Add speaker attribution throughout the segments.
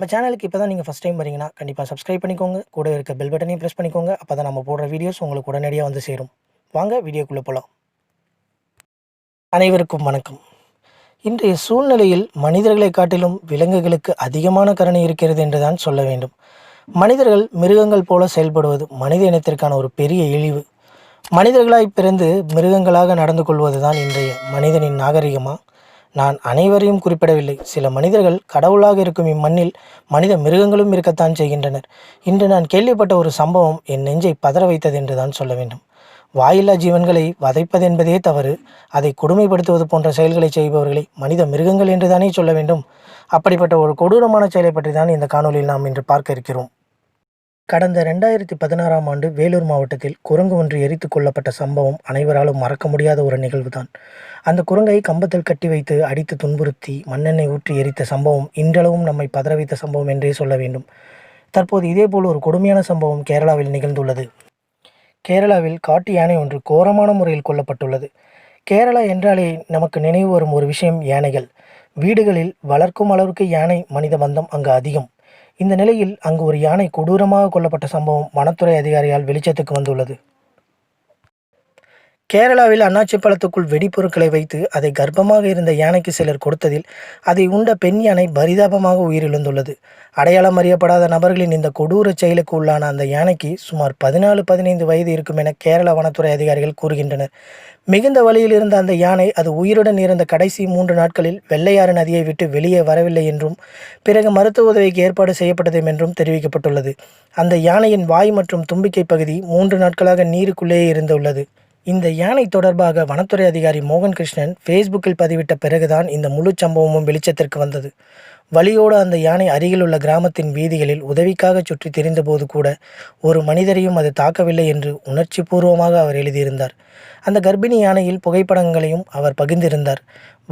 Speaker 1: நம்ம சேனலுக்கு இப்போ தான் நீங்கள் ஃபஸ்ட் டைம் வரீங்கன்னா கண்டிப்பாக சப்ஸ்கிரைப் பண்ணிக்கோங்க. கூட இருக்க பெல் பட்டனையும் ப்ரெஸ் பண்ணிக்கோங்க. அப்போ தான் நம்ம போடுற வீடியோஸ் உங்களுக்கு உடனடியாக வந்து சேரும். வாங்க வீடியோக்குள்ளே போகலாம். அனைவருக்கும் வணக்கம். இன்றைய சூழ்நிலையில் மனிதர்களை காட்டிலும் விலங்குகளுக்கு அதிகமான கருணை இருக்கிறது என்று தான் சொல்ல வேண்டும். மனிதர்கள் மிருகங்கள் போல செயல்படுவது மனித இனத்திற்கான ஒரு பெரிய இழிவு. மனிதர்களாய் பிறந்து மிருகங்களாக நடந்து கொள்வது தான் இன்றைய மனிதனின் நாகரிகமா? நான் அனைவரையும் குறிப்பிடவில்லை. சில மனிதர்கள் கடவுளாக இருக்கும் இம்மண்ணில் மனித மிருகங்களும் இருக்கத்தான் செய்கின்றனர். இன்று நான் கேள்விப்பட்ட ஒரு சம்பவம் என் நெஞ்சை பதற வைத்தது என்று தான் சொல்ல வேண்டும். வாயில்லா ஜீவன்களை வதைப்பது என்பதே தவறு. அதை கொடுமைப்படுத்துவது போன்ற செயல்களை செய்பவர்களை மனித மிருகங்கள் என்று தானே சொல்ல வேண்டும். அப்படிப்பட்ட ஒரு கொடூரமான செயலை பற்றி தான் இந்த காணொலியில் நாம் இன்று பார்க்க இருக்கிறோம். கடந்த 2016ஆம் ஆண்டு வேலூர் மாவட்டத்தில் குரங்கு ஒன்று எரித்து கொல்லப்பட்ட சம்பவம் அனைவராலும் மறக்க முடியாத ஒரு நிகழ்வுதான். அந்த குரங்கை கம்பத்தில் கட்டி வைத்து அடித்து துன்புறுத்தி மண்ணெண்ணெய் ஊற்றி எரித்த சம்பவம் இன்றளவும் நம்மை பதற வைத்த சம்பவம் என்றே சொல்ல வேண்டும். தற்போது இதேபோல் ஒரு கொடுமையான சம்பவம் கேரளாவில் நிகழ்ந்துள்ளது. கேரளாவில் காட்டு யானை ஒன்று கோரமான முறையில் கொல்லப்பட்டுள்ளது. கேரளா என்றாலே நமக்கு நினைவு வரும் ஒரு விஷயம் யானைகள். வீடுகளில் வளர்க்கும் அளவுக்கு யானை மனித பந்தம் அங்கு அதிகம். இந்த நிலையில் அங்கு ஒரு யானை கொடூரமாக கொல்லப்பட்ட சம்பவம் வனத்துறை அதிகாரியால் வெளிச்சத்துக்கு வந்துள்ளது. கேரளாவில் அன்னாச்சி பழத்துக்குள் வெடிப்பொருட்களை வைத்து அதை கர்ப்பமாக இருந்த யானைக்கு சிலர் கொடுத்ததில் அதை உண்ட பெண் யானை பரிதாபமாக உயிரிழந்துள்ளது. அடையாளம் அறியப்படாத நபர்களின் இந்த கொடூர செயலுக்கு உள்ளான அந்த யானைக்கு சுமார் 14-15 வயது இருக்கும் என கேரள வனத்துறை அதிகாரிகள் கூறுகின்றனர். மிகுந்த வலியில் இருந்த அந்த யானை அது உயிருடன் இருந்த கடைசி 3 நாட்களில் வெள்ளையாறு நதியை விட்டு வெளியே வரவில்லை என்றும் பிறகு மருத்துவ உதவிக்கு ஏற்பாடு செய்யப்பட்டது என்றும் தெரிவிக்கப்பட்டுள்ளது. அந்த யானையின் வாய் மற்றும் தும்பிக்கை பகுதி 3 நாட்களாக நீருக்குள்ளேயே இருந்துள்ளது. இந்த யானை தொடர்பாக வனத்துறை அதிகாரி மோகன் கிருஷ்ணன் ஃபேஸ்புக்கில் பதிவிட்ட பிறகுதான் இந்த முழு சம்பவமும் வெளிச்சத்திற்கு வந்தது. வலியோடு அந்த யானை அருகிலுள்ள கிராமத்தின் வீதிகளில் உதவிக்காக சுற்றி திரிந்தபோது கூட ஒரு மனிதரையும் அது தாக்கவில்லை என்று உணர்ச்சி பூர்வமாக அவர் எழுதியிருந்தார். அந்த கர்ப்பிணி யானையில் புகைப்படங்களையும் அவர் பகிர்ந்திருந்தார்.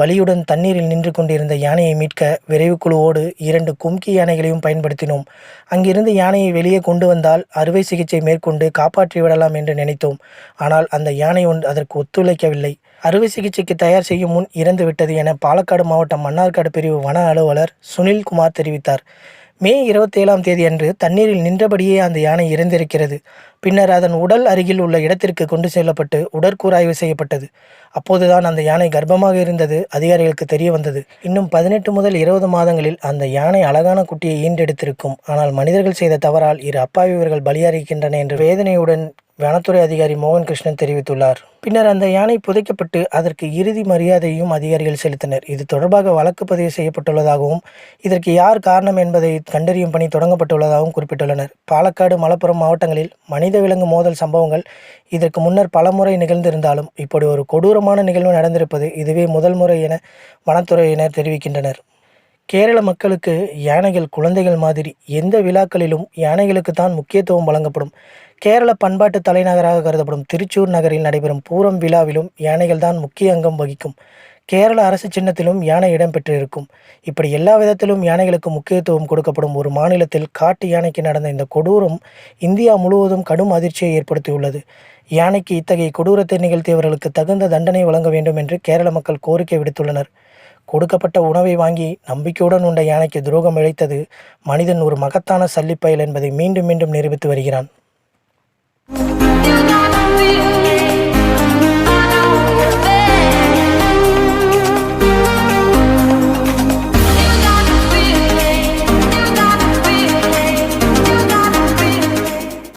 Speaker 1: வலியுடன் தண்ணீரில் நின்று கொண்டிருந்த யானையை மீட்க விரைவு குழுவோடு 2 கும்கி யானைகளையும் பயன்படுத்தினோம். அங்கிருந்து யானையை வெளியே கொண்டு வந்தால் அறுவை சிகிச்சை மேற்கொண்டு காப்பாற்றி விடலாம் என்று நினைத்தோம். ஆனால் அந்த யானை அதற்கு ஒத்துழைக்கவில்லை. அறுவை சிகிச்சைக்கு தயார் செய்யும் முன் இறந்துவிட்டது என பாலக்காடு மாவட்டம் மன்னார்காடு பிரிவு வன அலுவலர் சுனில்குமார் தெரிவித்தார். மே 27ஆம் தேதி அன்று தண்ணீரில் நின்றபடியே அந்த யானை இறந்திருக்கிறது. பின்னர் அதன் உடல் அருகில் உள்ள இடத்திற்கு கொண்டு செல்லப்பட்டு உடற்கூறாய்வு செய்யப்பட்டது. அப்போதுதான் அந்த யானை கர்ப்பமாக இருந்தது அதிகாரிகளுக்கு தெரிய வந்தது. இன்னும் 18 முதல் 20 மாதங்களில் அந்த யானை அழகான குட்டியை ஈன்றெடுத்திருக்கும். ஆனால் மனிதர்கள் செய்த தவறால் 2 அப்பாவி உயிர்கள் பலியாகின்றன என்று வேதனையுடன் வனத்துறை அதிகாரி மோகன் கிருஷ்ணன் தெரிவித்துள்ளார். பின்னர் அந்த யானை புதைக்கப்பட்டு அதற்கு இறுதி மரியாதையும் அதிகாரிகள் செலுத்தினர். இது தொடர்பாக வழக்கு பதிவு செய்யப்பட்டுள்ளதாகவும் இதற்கு யார் காரணம் என்பதை கண்டறியும் பணி தொடங்கப்பட்டுள்ளதாகவும் குறிப்பிட்டுள்ளனர். பாலக்காடு, மலப்புரம் மாவட்டங்களில் மனித விலங்கு மோதல் சம்பவங்கள் இதற்கு முன்னர் பலமுறை நிகழ்ந்திருந்தாலும் இப்படி ஒரு கொடூரமான நிகழ்வு நடந்திருப்பது இதுவே முதல் முறை என வனத்துறையினர் தெரிவிக்கின்றனர். கேரள மக்களுக்கு யானைகள் குழந்தைகள் மாதிரி. எந்த விழாக்களிலும் யானைகளுக்கு தான் முக்கியத்துவம் வழங்கப்படும். கேரள பண்பாட்டு தலைநகராக கருதப்படும் திருச்சூர் நகரில் நடைபெறும் பூரம் விழாவிலும் யானைகள் தான் முக்கிய அங்கம் வகிக்கும். கேரள அரசு சின்னத்திலும் யானை இடம்பெற்றிருக்கும். இப்படி எல்லா விதத்திலும் யானைகளுக்கு முக்கியத்துவம் கொடுக்கப்படும் ஒரு மாநிலத்தில் காட்டு யானைக்கு நடந்த இந்த கொடூரம் இந்தியா முழுவதும் கடும் அதிர்ச்சியை ஏற்படுத்தியுள்ளது. யானைக்கு இத்தகைய கொடூரத்தை நிகழ்த்தியவர்களுக்கு தகுந்த தண்டனை வழங்க வேண்டும் என்று கேரள மக்கள் கோரிக்கை விடுத்துள்ளனர். கொடுக்கப்பட்ட உணவை வாங்கி நம்பிக்கையுடன் உண்ட யானைக்கு துரோகம் இழைத்தது மனிதன் ஒரு மகத்தான சல்லிப்பயல் என்பதை மீண்டும் மீண்டும் நிரூபித்து வருகிறான்.